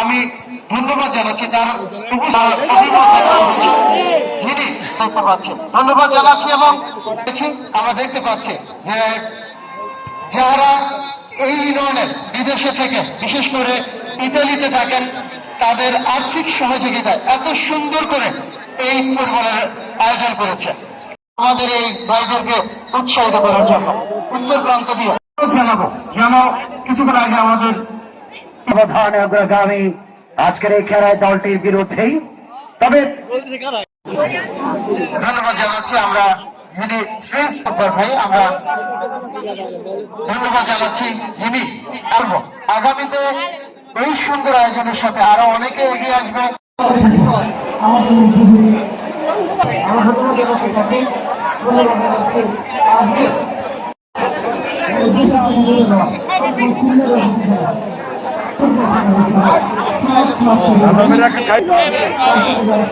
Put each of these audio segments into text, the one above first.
আমি ধন্যবাদ জানাচ্ছি যারা ধন্যবাদ জানাচ্ছি এবং আমরা দেখতে পাচ্ছি যে যারা এই ইউনিয়নের বিদেশে থেকে বিশেষ করে ইতালিতে থাকেন তাদের আর্থিক সহযোগিতায় এত সুন্দর করে এই ফুটবলের আয়োজন করেছে আমাদের এই ভাইদেরকে উৎসাহিত করার জন্য উত্তর প্রান্ত দিয়ে জানাবো যেন কিছুক্ষণ আগে আমাদের প্রধান অগ্রগামী আজকের এই খেলায় দলটির বিরুদ্ধেই। তবে ধন্যবাদ জানাচ্ছি আমরা ভাই আমরা ধন্যবাদ জানাচ্ছি যিনি আগামীতে এই সুন্দর আয়োজনের সাথে আরো অনেকে এগিয়ে আসবে।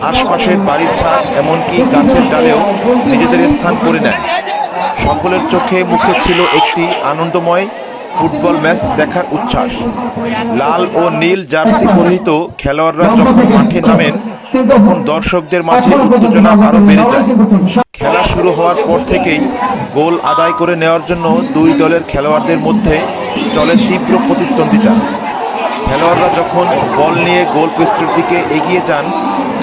আশপাশের বাড়ির ছাদ এমনকি গাছের ডালেও নিজেদের স্থান করে নেয়। সকলের চোখে মুখে ছিল একটি আনন্দময় ফুটবল ম্যাচ দেখার উচ্ছ্বাস। লাল ও নীল জার্সি পরিহিত খেলোয়াড়রা যখন মাঠে নামেন তখন দর্শকদের মাঝে উত্তেজনা আরো বেড়ে যায়। খেলা শুরু হওয়ার পর থেকেই গোল আদায় করে নেওয়ার জন্য দুই দলের খেলোয়াড়দের মধ্যে চলে তীব্র প্রতিদ্বন্দ্বিতা। খেলোয়াড়রা যখন বল নিয়ে গোল পোস্টের দিকে এগিয়ে যান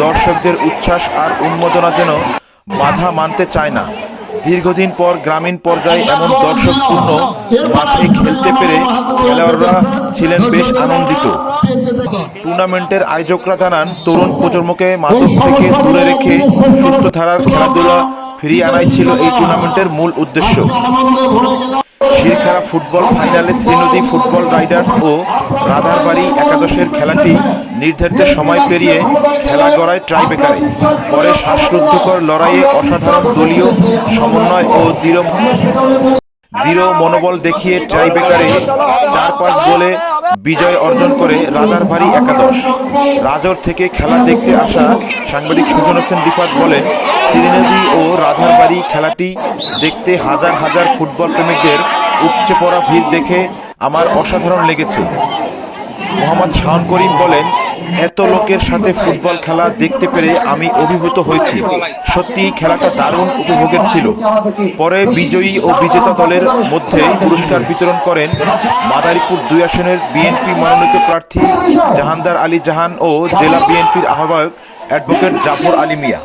দর্শকদের উচ্ছ্বাস আর উন্মাদনা যেন বাধা মানতে চায় না। দীর্ঘদিন পর গ্রামীণ পর্যায়ে এমন দর্শকপূর্ণ মাঠে খেলতে পেরে খেলোয়াড়রা ছিলেন বেশ আনন্দিত। টুর্নামেন্টের আয়োজকরা জানান তরুণ প্রজন্মকে মাদক থেকে দূরে রেখে সুস্থ ধারার খেলাধুলা ফিরিয়ে আনাই ছিল এই টুর্নামেন্টের মূল উদ্দেশ্য। শিরখারা ফুটবল ফাইনালে শ্রীনদী ফুটবল রাইডার্স ও রাধারবাড়ি একাদশের খেলাটি নির্ধারিত সময় পেরিয়ে খেলা গড়ায় টাইব্রেকারে। পরে শ্বাসরুদ্ধকর লড়াইয়ে অসাধারণ দলীয় সমন্বয় ও দৃঢ় মনোবল দেখিয়ে টাইব্রেকারে 4-5 গোলে বিজয় অর্জন করে রাধারবাড়ি একাদশ। রাজর থেকে খেলা দেখতে আসা সাংবাদিক সুজন হোসেন রিফাত বলেন, শ্রীনদী ও রাধারবাড়ি খেলাটি দেখতে হাজার হাজার ফুটবল প্রেমিকদের উপচে পড়া ভিড় দেখে আমার অসাধারণ লেগেছে। মোহাম্মদ শাওন করিম বলেন, এত লোকের সাথে ফুটবল খেলা দেখতে পেরে আমি অভিভূত হয়েছি। সত্যি খেলাটা দারুণ উপভোগের ছিল। পরে বিজয়ী ও বিজেতা দলের মধ্যে পুরস্কার বিতরণ করেন মাদারীপুর 2 আসনের বিএনপি মনোনীত প্রার্থী জাহানদার আলী জাহান ও জেলা বিএনপির আহ্বায়ক অ্যাডভোকেট জাফর আলী মিয়া।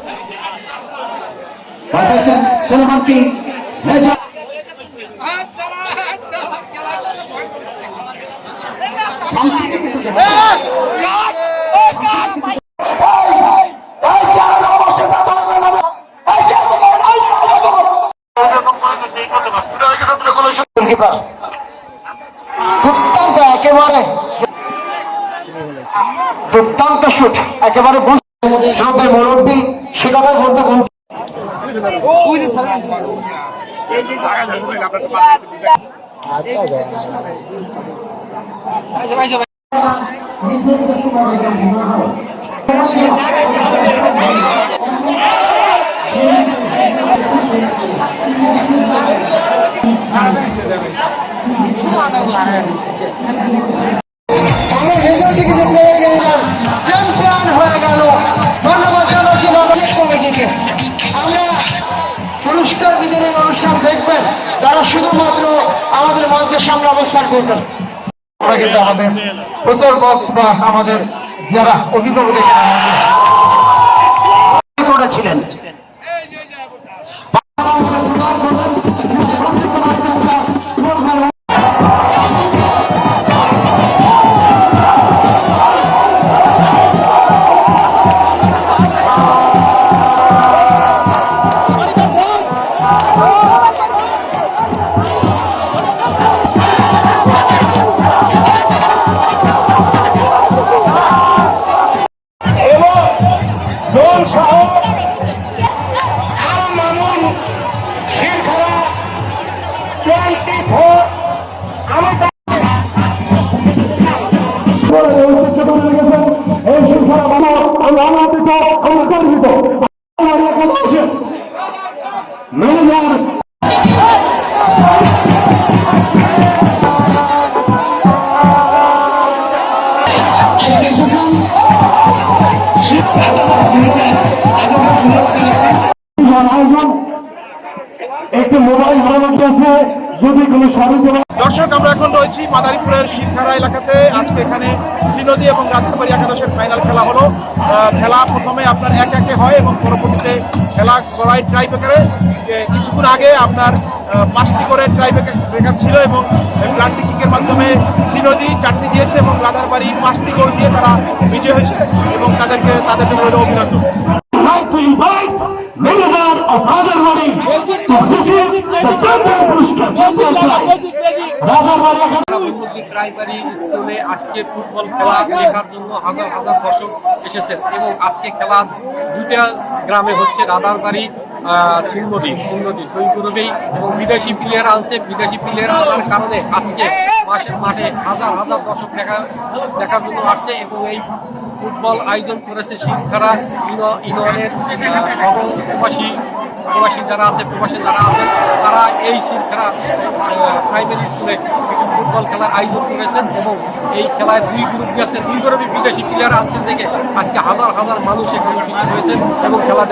দুর্দান্ত শুট একেবারে শ্রদ্ধেয় মুরব্বী সে কথা বলতে বলছে। পুরস্কার বিতরণ অনুষ্ঠান দেখবেন তারা শুধুমাত্র আমাদের মঞ্চের সামনে অবস্থান করবেন। আমরা কিন্তু আমাদের প্রচার বক্স বা আমাদের যারা অভিভাবক করেছিলেন এই শৃঙ্খলা বানাও, আমরা আনন্দিত, আমরা গর্বিত। ম্যানেজার আয়োজন একটি মোবাইল ধরানো চলছে, যদি কোনো সাহায্য দর্শক, আমরা এখন রয়েছি মাদারীপুরের শিরখারা এলাকাতে। আজকে এখানে শ্রীনদী এবং রাধারবাড়ি একাদশের ফাইনাল খেলা হলো। খেলা প্রথমে আপনার 1-1 হয় এবং পরবর্তীতে খেলা গড়ায় ট্রাই ব্রেকারে। কিছুক্ষণ আগে আপনার 5টি করে ট্রাই ব্রেকার ছিল এবং প্লান্টি কিকের মাধ্যমে শ্রীনদী 4টি দিয়েছে এবং রাধারবাড়ি 5টি গোল দিয়ে তারা বিজয় হয়েছে এবং তাদের জন্য রইল অভিনন্দন। Manager of Radarwari to receive the Radharbari primary স্কুলে আজকে ফুটবল খেলা দেখার জন্য হাজার হাজার দর্শক এসেছেন এবং আজকে খেলা দুইটা গ্রামে হচ্ছে, রাধারবাড়ি সিংনদী দুই গ্রুপেই, এবং বিদেশি প্লেয়ার আনছে। বিদেশি প্লেয়ার আনার কারণে আজকে মাঠে হাজার হাজার দর্শক দেখার জন্য আসছে এবং এই ফুটবল আয়োজন করেছে শিরখারা ইউনিয়নের সকল প্রবাসী যারা আছে, প্রবাসী যারা আছেন, তারা এই শিরখারা প্রাইমারি স্কুলে ফুটবল খেলার আয়োজন করেছেন এবং এই খেলায় দুই গ্রুপ গেছে, দুই গ্রুপে বিদেশি প্লেয়ার আনছেন থেকে আজকে হাজার হাজার মানুষ এখানে উপস্থিত হয়েছেন এবং খেলা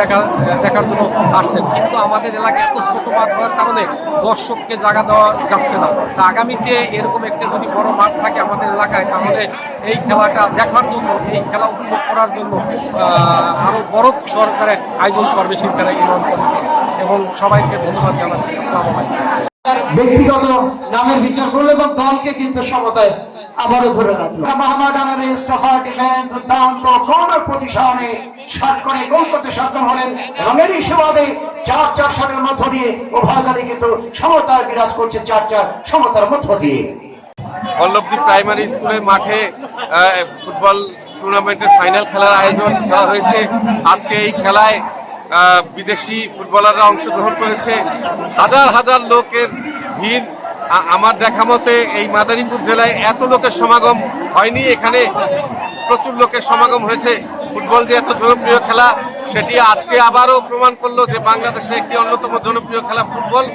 দেখার জন্য আসছেন। কিন্তু আমাদের এলাকায় এত ছোট মাঠ হওয়ার কারণে দর্শককে জায়গা দেওয়া যাচ্ছে না। তা আগামীতে এরকম একটা যদি বড় মাঠ থাকে আমাদের এলাকায়, তাহলে এই খেলাটা দেখার জন্য, এই খেলা উপভোগ করার জন্য আরো বড় সরকারের আয়োজন করবে শিরখারা ইউনিয়ন কমিটি এবং সবাইকে ধন্যবাদ জানাচ্ছি। আসসালামু আলাইকুম। ব্যক্তিগত নামের বিচার করলো এবং দলকে কিন্তু সমতায় আবারও ধরে রাখলো। মাহমাদানের স্টফার ডিফেন্স দুর্দান্ত কর্নার পজিশনে শট করে গোল করতে সক্ষম হলেন এবং এরই সুবাদে 4-4 শটের মধ্য দিয়ে উভয় দলই কিন্তু সমতায় বিরাজ করছে, 4-4 সমতার মধ্য দিয়ে। পল্লবী প্রাইমারি স্কুলের মাঠে ফুটবল টুর্নামেন্টের ফাইনাল খেলার আয়োজন করা হয়েছে। আজকে এই খেলায় বিদেশি ফুটবলাররা অংশগ্রহণ করেছে। হাজার হাজার লোকের ভিড়। আমার দেখা মতে এই মাদারীপুর জেলায় এত লোকের সমাগম হয়নি। এখানে প্রচুর লোকের সমাগম হয়েছে। ফুটবল যে এত জনপ্রিয় খেলা, সেটি আজকে আবারও প্রমাণ করলো যে বাংলাদেশে একটি অন্যতম জনপ্রিয় খেলা ফুটবল।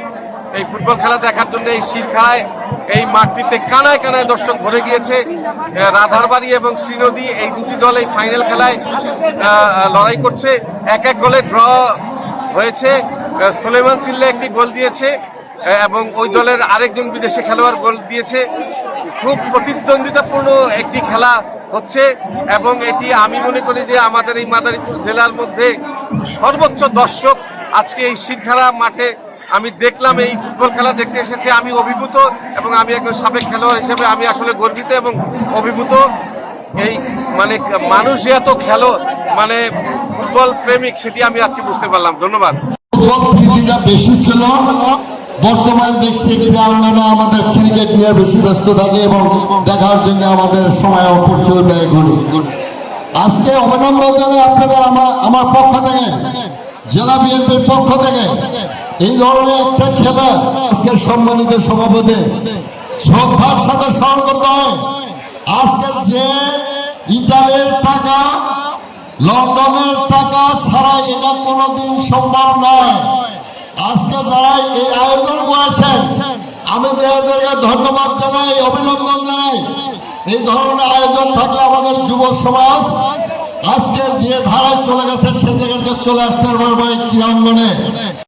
এই ফুটবল খেলা দেখার জন্য এই শিরখারায় এই মাঠটিতে কানায় কানায় দর্শক ভরে গিয়েছে। রাধারবাড়ি এবং শ্রীনদী এই দুটি দল এই ফাইনাল খেলায় লড়াই করছে। 1-1 গোলে ড্র হয়েছে। সুলেমান চিল্লা একটি গোল দিয়েছে এবং ওই দলের আরেকজন বিদেশি খেলোয়াড় গোল দিয়েছে। খুব প্রতিদ্বন্দ্বিতাপূর্ণ একটি খেলা হচ্ছে এবং এটি আমি মনে করি যে আমাদের এই মাদারীপুর জেলার মধ্যে সর্বোচ্চ দর্শক আজকে এই শিরখারা মাঠে আমি দেখলাম। এই ফুটবল খেলা দেখতে এসেছে, আমি অভিভূত এবং আমি একজন সাবেক খেলোয়াড় হিসেবে আমি আসলে গর্বিত এবং অভিভূত। এই মানে মানুষ যে এত মানে ফুটবল প্রেমিক, সেটি আমি আজকে বুঝতে পারলাম। ধন্যবাদ। বেশি ছিল, বর্তমানে দেখছি আমরা আমাদের ক্রিকেট নিয়ে বেশি ব্যস্ত থাকে এবং দেখার জন্য আমাদের সময় প্রচুর ব্যয় করি। আজকে অভিনন্দন জানাই আপনাদের আমার পক্ষ থেকে, জেলা বিএনপির পক্ষ থেকে। এই ধরনের একটা খেলা আজকে সম্মানিত সভাপতি শ্রদ্ধার সাথে স্মরণ করতে হয়। আজকে যে ইটালির টাকা, লন্ডনের টাকা ছাড়া এটা কোনোদিন সম্ভব নয়। আজকে যারা এই আয়োজন করেছেন, আমি তাদেরকে ধন্যবাদ জানাই, অভিনন্দন জানাই। এই ধরনের আয়োজন থাকলে আমাদের যুব সমাজ আজকে যে ধারায় চলে গেছে সে জায়গাতে চলে আসতে পারবে ক্রীড়াঙ্গনে।